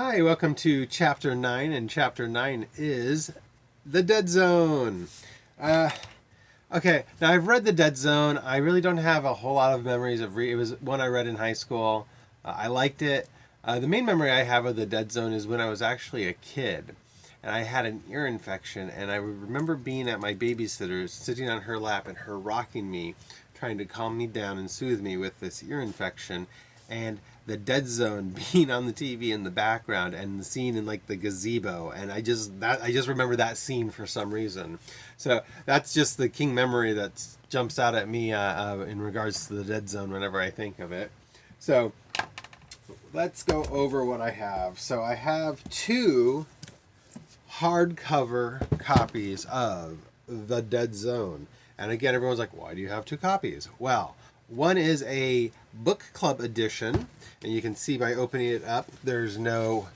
Hi, welcome to Chapter 9, and Chapter 9 is The Dead Zone. Uh, okay, now I've read The Dead Zone. I really don't have a whole lot of memories of it was one I read in high school. I liked it. The main memory I have of The Dead Zone is when I was actually a kid, and I had an ear infection, and I remember being at my babysitter's, sitting on her lap, and her rocking me, trying to calm me down and soothe me with this ear infection, and the Dead Zone being on the TV in the background and the scene in like the gazebo, and I just remember that scene for some reason. So that's just the king memory that jumps out at me in regards to the Dead Zone whenever I think of it. So let's go over what I have. So I have two hardcover copies of The Dead Zone, and again, everyone's like, "Why do you have two copies?" Well, one is a book club edition, and you can see by opening it up, there's no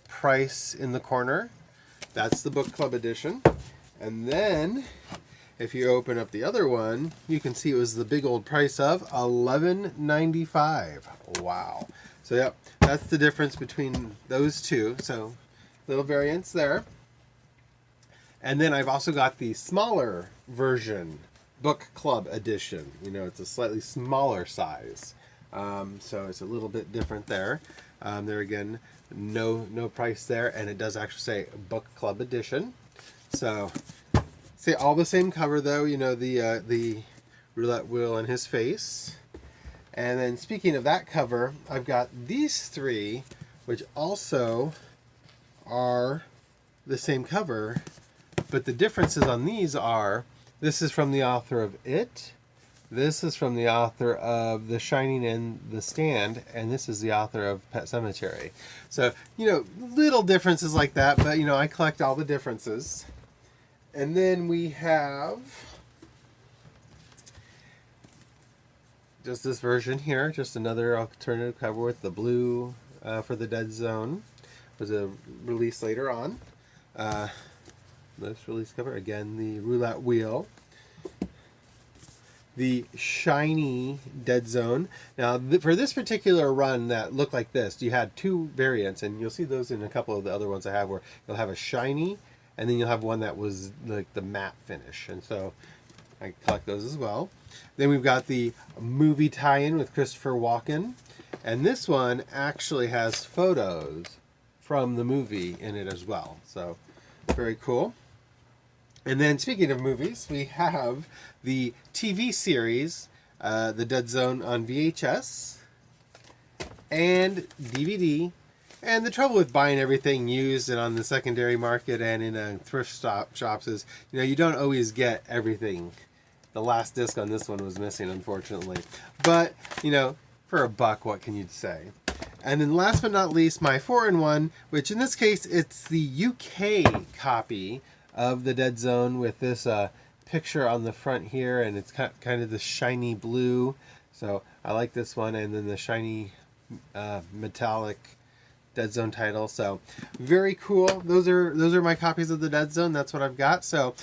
price in the corner. That's the book club edition. And then, if you open up the other one, you can see it was the big old price of $11.95. Wow. So, yep, that's the difference between those two. So, little variance there. And then I've also got the smaller version, book club edition. You know, it's a slightly smaller size, so it's a little bit different there. There again, no price there, and it does actually say book club edition. So see, all the same cover though. You know, the roulette wheel and his face. And then speaking of that cover, I've got these three, which also are the same cover, but the differences on these are, this is from the author of It, this is from the author of The Shining and The Stand, and this is the author of Pet Sematary. So, you know, little differences like that, but, you know, I collect all the differences. And then we have just this version here, just another alternative cover with the blue for The Dead Zone. It was a release later on. This release cover, again, the roulette wheel. The shiny Dead Zone. Now, for this particular run that looked like this, you had two variants, and you'll see those in a couple of the other ones I have, where you'll have a shiny, and then you'll have one that was like the matte finish, and so I collect those as well. Then we've got the movie tie-in with Christopher Walken, and this one actually has photos from the movie in it as well, so very cool. And then, speaking of movies, we have the TV series, The Dead Zone on VHS and DVD. And the trouble with buying everything used and on the secondary market and in thrift shops is, you know, you don't always get everything. The last disc on this one was missing, unfortunately. But, you know, for $1, what can you say? And then last but not least, my 4-in-1, which in this case, it's the UK copy of The Dead Zone with this picture on the front here, and it's kind of the shiny blue. So I like this one, and then the shiny metallic Dead Zone title. So very cool. Those are my copies of The Dead Zone. That's what I've got. So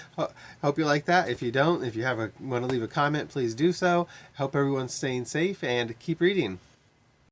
hope you like that. If you don't, if you want to leave a comment, please do so. Hope everyone's staying safe, and keep reading.